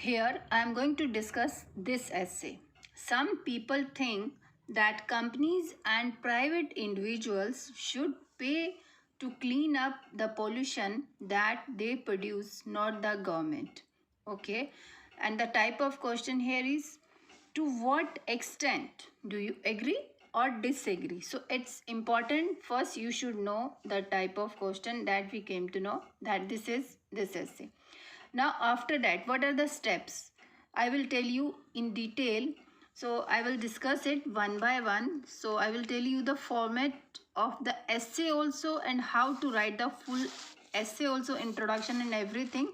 Here I am going to discuss this essay. Some people think that companies and private individuals should pay to clean up the pollution that they produce, not the government. Okay, and the type of question here is, to what extent do you agree or disagree? So it's important, first you should know the type of question that we came to know, that this is this essay. Now after that, what are the steps? I will tell you in detail. So I will discuss it one by one. So I will tell you the format of the essay also, and how to write the full essay also, introduction and everything.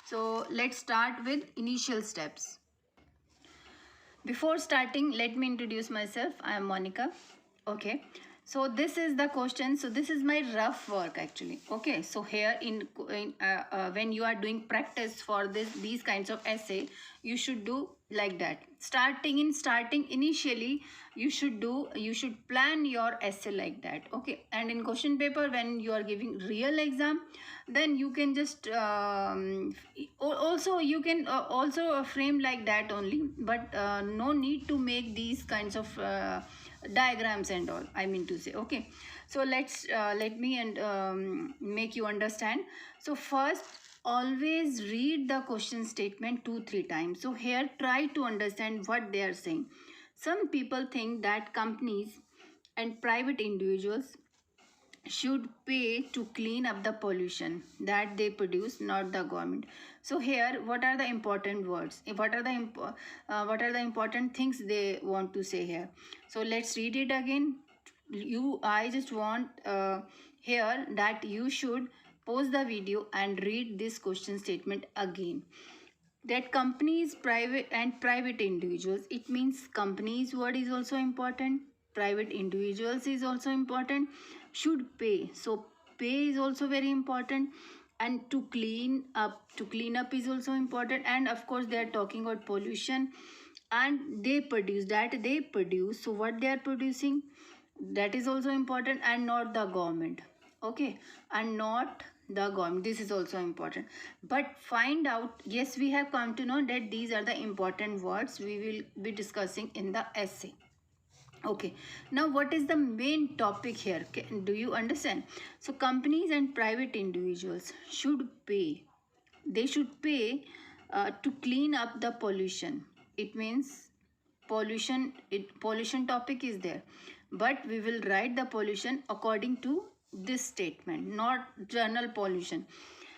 So let's start with initial steps. Before starting, let me introduce myself. I am Monica. Okay, so this is the question. So this is my rough work actually. Okay, so here when you are doing practice for these kinds of essay, you should do like that. Starting initially, you should plan your essay like that. Okay, and in question paper, when you are giving real exam, then you can just also you can also frame like that only, but no need to make these kinds of diagrams and all, I mean to say. Okay, so let me and make you understand. So first, always read the question statement 2-3 times. So here try to understand what they are saying. Some people think that companies and private individuals should pay to clean up the pollution that they produce, not the government. So here, what are the important words? What are the important things they want to say here? So let's read it again. I just want here that you should pause the video and read this question statement again. That companies, private individuals, it means companies word is also important, private individuals is also important, should pay. So pay is also very important, and to clean up is also important. And of course they are talking about pollution, and they produce. So what they are producing, that is also important, and not the government. Okay, and not the government, this is also important. But find out, yes, we have come to know that these are the important words we will be discussing in the essay. Okay, now what is the main topic here? Do you understand? So companies and private individuals should pay. They should pay to clean up the pollution. It means pollution topic is there, but we will write the pollution according to this statement, not general pollution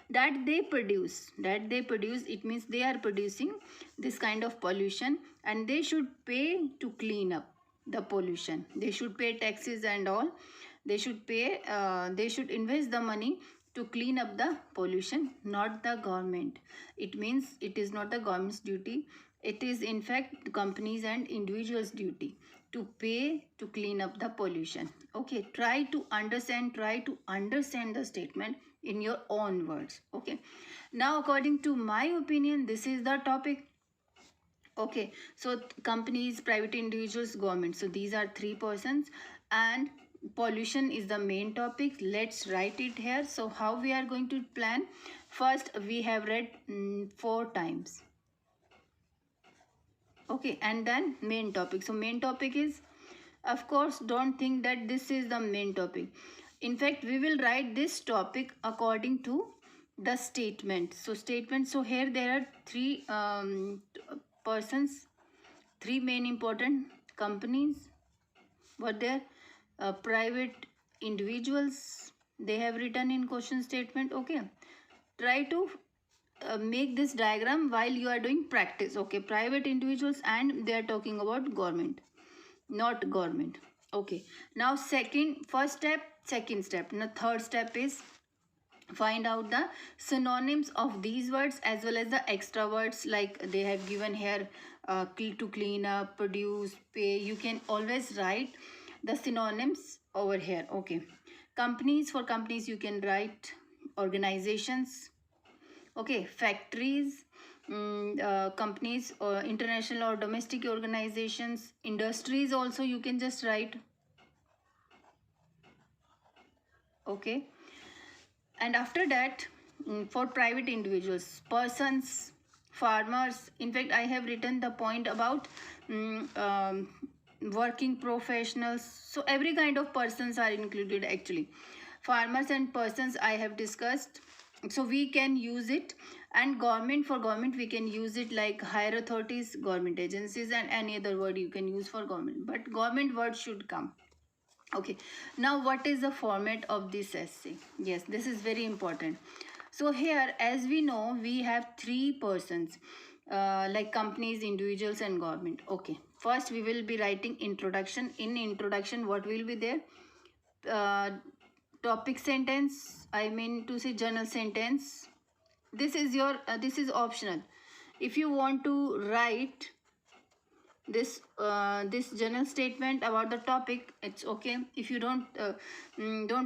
that they produce. It means they are producing this kind of pollution, and they should pay to clean up the pollution. They should pay taxes and all. They should invest the money to clean up the pollution, not the government. It means it is not the government's duty. It is in fact companies and individuals' duty to pay to clean up the pollution. Okay, try to understand the statement in your own words. Okay, now according to my opinion, this is the topic. Okay, so companies, private individuals, government. So these are three persons, and pollution is the main topic. Let's write it here. So how we are going to plan? First, we have read 4 times. Okay, and then main topic. So main topic is, of course, don't think that this is the main topic. In fact, we will write this topic according to the statement. So statement. So here there are 3 persons, 3 main important companies. What there? Private individuals. They have written in question statement. Okay, try to make this diagram while you are doing practice. Okay, private individuals, and they are talking about government, not government. Okay, now first step, second step. Now third step is find out the synonyms of these words as well as the extra words, like they have given here, to clean up, produce, pay. You can always write the synonyms over here. Okay, companies, for companies you can write organizations. Okay, factories, companies, or international or domestic organizations. Industries also you can just write. Okay, and after that, for private individuals, persons, farmers. In fact, I have written the point about working professionals. So every kind of persons are included actually. Farmers and persons I have discussed. So we can use it. And government, for government we can use it like higher authorities, government agencies, and any other word you can use for government. But government word should come. Okay, now what is the format of this essay? Yes, this is very important. So here, as we know, we have three persons, like companies, individuals, and government. Okay, first we will be writing introduction. In introduction, what will be there? uh, Topic sentence, I mean to say general sentence. This is your this is optional. If you want to write this general statement about the topic, it's okay. If you don't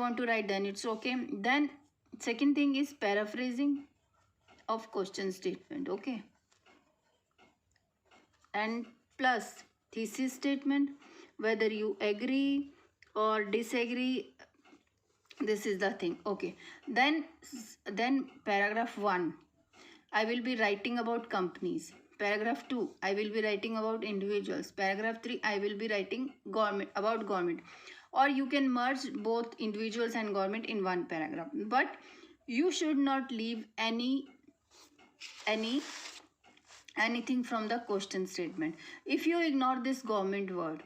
want to write, then it's okay. Then second thing is paraphrasing of question statement. Okay, and plus thesis statement, whether you agree or disagree, this is the thing. Okay, then paragraph 1, I will be writing about companies. Paragraph 2, I will be writing about individuals. Paragraph 3, I will be writing government, about government. Or you can merge both individuals and government in one paragraph, but you should not leave any anything from the question statement. If you ignore this government word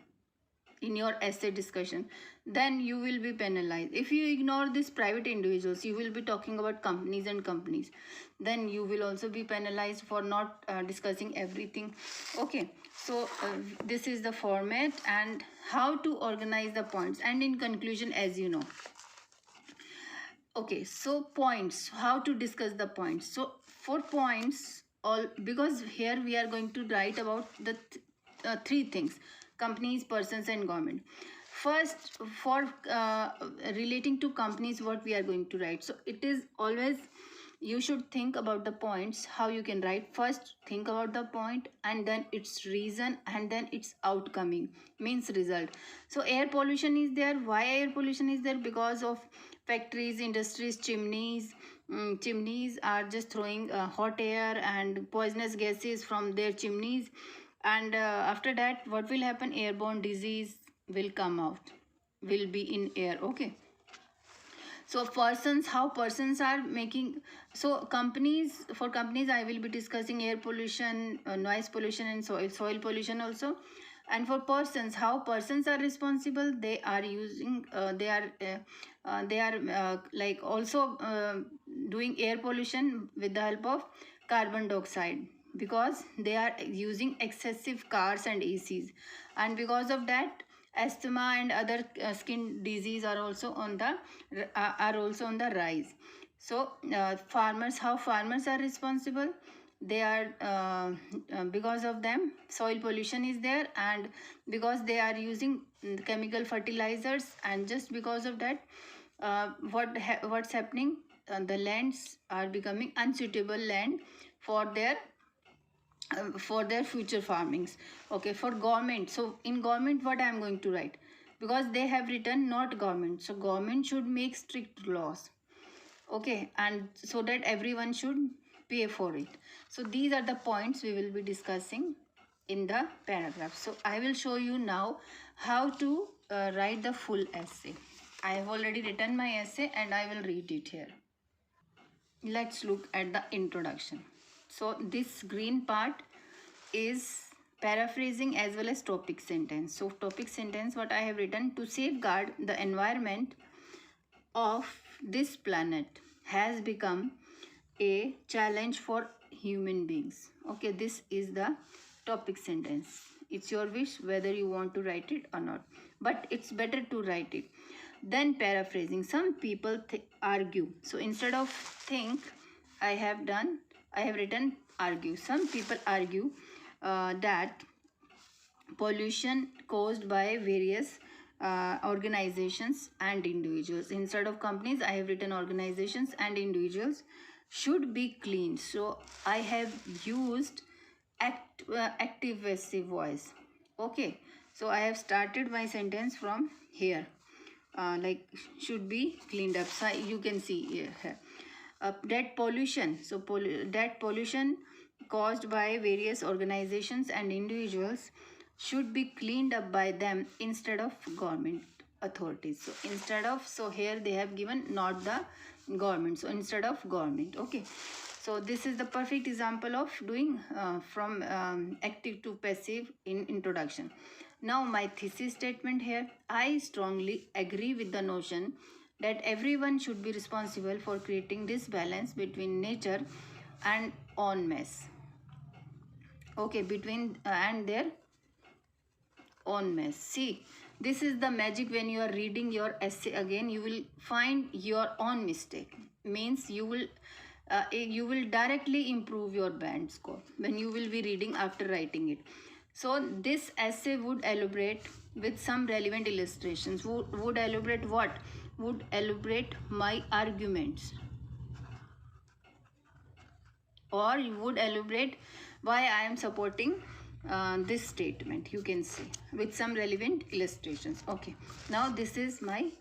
in your essay discussion, then you will be penalized. If you ignore this private individuals, you will be talking about companies and companies, then you will also be penalized for not discussing everything. Okay, so this is the format and how to organize the points. And in conclusion, as you know, okay, so points, how to discuss the points. So for points, all, because here we are going to write about the three things: companies, persons, and government. First, for relating to companies, what we are going to write. So it is always, you should think about the points, how you can write. First think about the point, and then its reason, and then its outcoming, means result. So air pollution is there. Why air pollution is there? Because of factories, industries, chimneys. Chimneys are just throwing hot air and poisonous gases from their chimneys, and after that what will happen? Airborne disease will come out, will be in air. Okay, so persons, how persons are making. So companies, for companies I will be discussing air pollution, noise pollution, and soil pollution also. And for persons, how persons are responsible. They are using they are like also doing air pollution with the help of carbon dioxide, because they are using excessive cars and ACs, and because of that asthma and other skin disease are also on the rise. So farmers, how farmers are responsible. They are because of them soil pollution is there, and because they are using chemical fertilizers, and just because of that what's happening, the lands are becoming unsuitable land for their future farmings. Okay, for government, so in government what I am going to write, because they have written not government, so government should make strict laws. Okay, and so that everyone should pay for it. So these are the points we will be discussing in the paragraph. So I will show you now how to write the full essay. I have already written my essay and I will read it here. Let's look at the introduction. So this green part is paraphrasing as well as topic sentence. So topic sentence, what I have written: to safeguard the environment of this planet has become a challenge for human beings. Okay, this is the topic sentence. It's your wish whether you want to write it or not, but it's better to write it. Then paraphrasing, some people argue. So instead of think, I have written argue. Some people argue that pollution caused by various organizations and individuals. Instead of companies, I have written organizations and individuals should be clean. So I have used active passive voice. Okay, so I have started my sentence from here, like should be cleaned up. So you can see here that pollution. So that pollution caused by various organizations and individuals should be cleaned up by them instead of government authorities. So instead of, so here they have given not the government, so instead of government. Okay, so this is the perfect example of doing from active to passive in introduction. Now my thesis statement here: I strongly agree with the notion that everyone should be responsible for creating this balance between nature and own mess. Okay, between and their own mess. See, this is the magic. When you are reading your essay again, you will find your own mistake. Means you will directly improve your band score when you will be reading after writing it. So this essay would elaborate with some relevant illustrations. Would elaborate what? Would elaborate my arguments, or you would elaborate why I am supporting this statement. You can see with some relevant illustrations. Okay, now this is my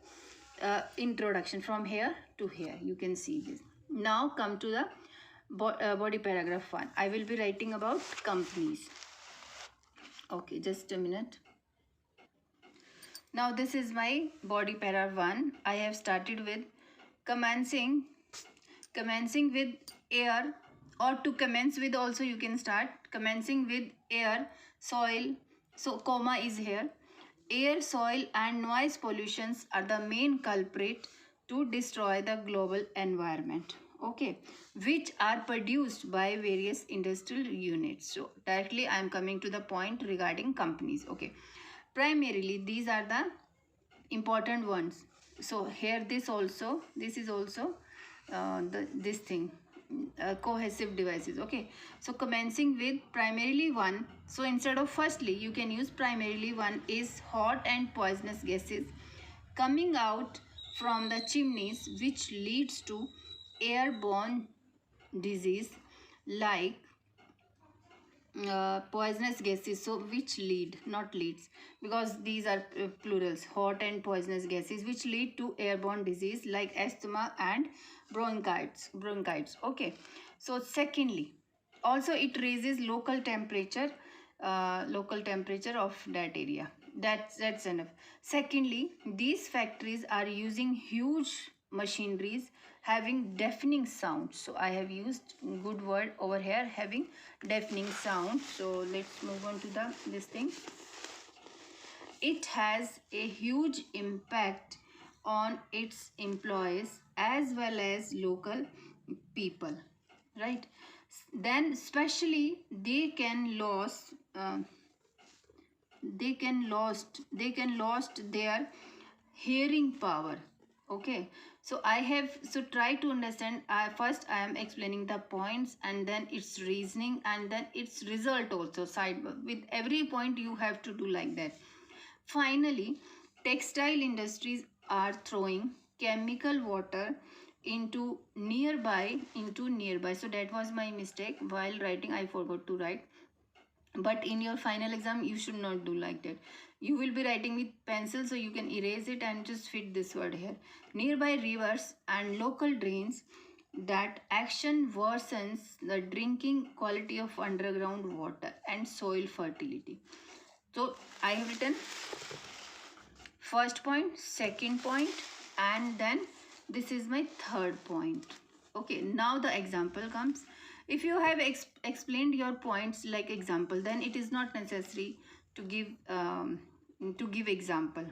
introduction from here to here. You can see this. Now come to the body paragraph 1. I will be writing about companies. Okay, just a minute. Now this is my body paragraph 1. I have started with commencing with air, or to commence with also you can start commencing with air, soil. So comma is here. Air, soil and noise pollutions are the main culprit to destroy the global environment. Okay, which are produced by various industrial units. So directly I am coming to the point regarding companies. Okay, primarily these are the important ones. So here this is also this thing, cohesive devices. Okay, so commencing with primarily one. So instead of firstly, you can use primarily one is hot and poisonous gases coming out from the chimneys, which leads to airborne disease like poisonous gases. So which lead, not leads, because these are plurals, hot and poisonous gases which lead to airborne disease like asthma and bronchitis. Okay, so secondly, also it raises local temperature of that area. That's enough. Secondly, these factories are using huge machineries having deafening sound. So I have used good word over here, having deafening sound. So let's move on to this thing. It has a huge impact on its employees as well as local people, right? Then especially they can lost their hearing power. Okay, so try to understand. First I am explaining the points and then its reasoning and then its result also side. With every point you have to do like that. Finally, textile industries are throwing chemical water into nearby. So that was my mistake. While writing I forgot to write, but in your final exam you should not do like that. You will be writing with pencil, so you can erase it and just fit this word here. Nearby rivers and local drains. That action worsens the drinking quality of underground water and soil fertility. So I have written first point, second point, and then this is my third point. Okay, now the example comes. If you have explained your points like example, then it is not necessary to give example.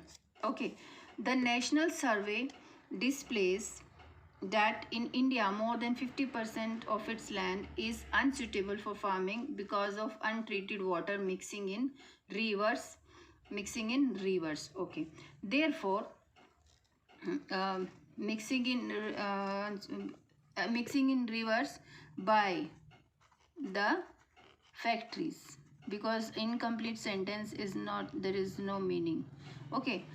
Okay, the national survey displays that in India more than 50% of its land is unsuitable for farming because of untreated water mixing in rivers. Okay, therefore mixing in rivers by the factories, because incomplete sentence is not, there is no meaning. Okay,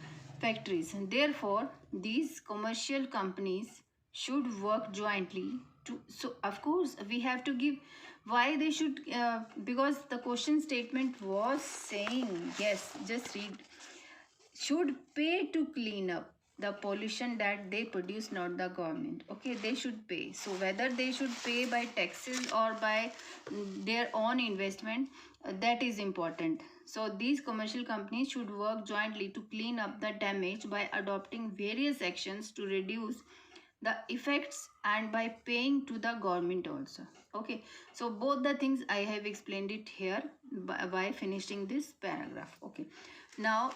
factories. Therefore these commercial companies should work jointly to, so of course we have to give why they should, because the question statement was saying, yes, just read, should pay to clean up. the pollution that they produce, not the government. Okay, they should pay. So whether they should pay by taxes or by their own investment, that is important. So these commercial companies should work jointly to clean up the damage by adopting various actions to reduce the effects and by paying to the government also. Okay, so both the things I have explained it here by finishing this paragraph. Okay, now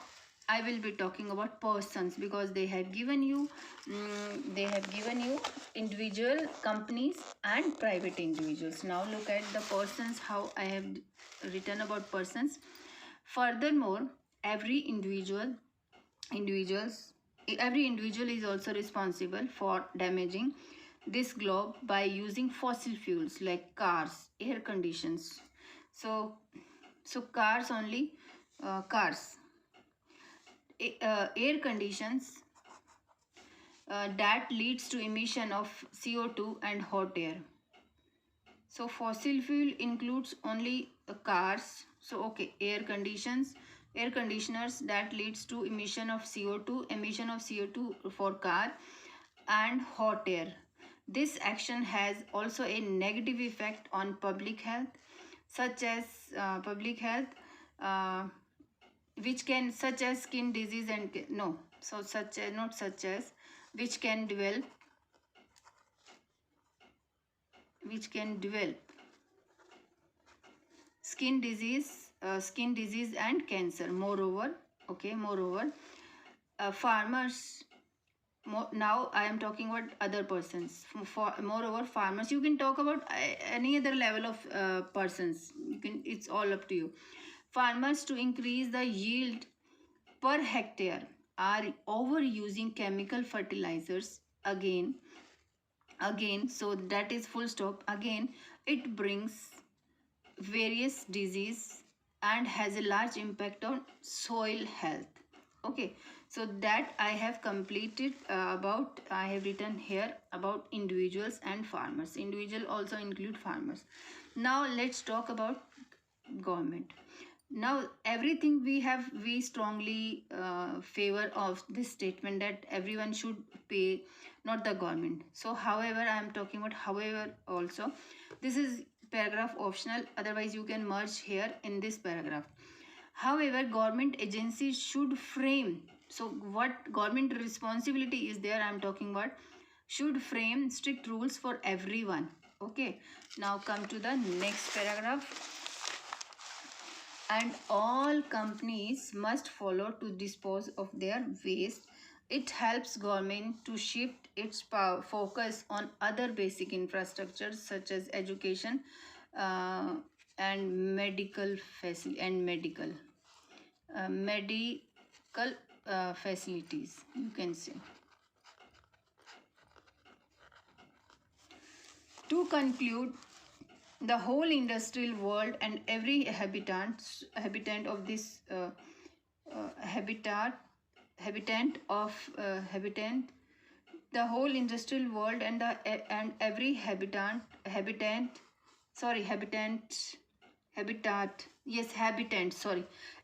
I will be talking about persons, because they have given you individual companies and private individuals. Now look at the persons, how I have written about persons. Furthermore, individuals every individual is also responsible for damaging this globe by using fossil fuels like cars, air conditions. So cars only, cars, air conditions, that leads to emission of CO2 and hot air. So fossil fuel includes only cars. So okay, air conditioners, that leads to emission of CO2 for car, and hot air. This action has also a negative effect on public health, such as uh, such as skin disease and no, so such as not such as which can develop skin disease and cancer. Moreover, farmers. Now I am talking about other persons. Moreover, farmers. You can talk about any other level of persons. You can. It's all up to you. Farmers, to increase the yield per hectare, are overusing chemical fertilizers again. So that is full stop. Again, it brings various disease and has a large impact on soil health. Okay, so that I have completed about, I have written here about individuals and farmers. Individual also include farmers. Now let's talk about government. Now everything we strongly favor of this statement that everyone should pay, not the government. So however, I am talking about however also. This is paragraph optional, otherwise you can merge here in this paragraph. However, government agencies should frame, so what government responsibility is there, I am talking about, should frame strict rules for everyone. Okay, now come to the next paragraph. And all companies must follow to dispose of their waste. It helps government to shift its focus on other basic infrastructures such as education uh, and medical facilities, you can say. To conclude, the whole industrial world and every habitant of this habitant the whole industrial world and every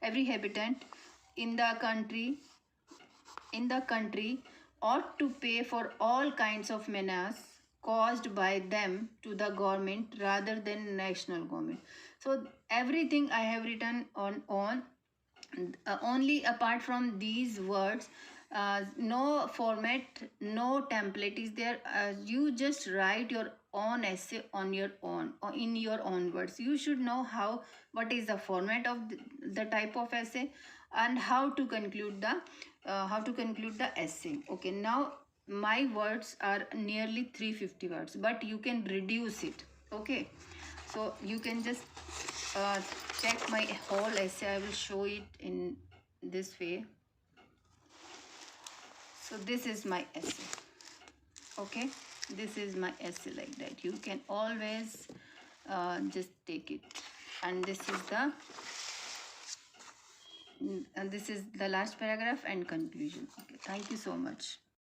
every habitant in the country ought to pay for all kinds of menace caused by them to the government rather than national government. So everything I have written on only apart from these words, no format, no template is there. You just write your own essay on your own, or in your own words. You should know what is the format of the type of essay and how to conclude the essay. Okay, now my words are nearly 350 words, but you can reduce it. Okay, so you can just check my whole essay. I will show it in this way. So this is my essay. Okay, this is my essay like that. You can always just take it. And this is the last paragraph and conclusion. Okay, thank you so much.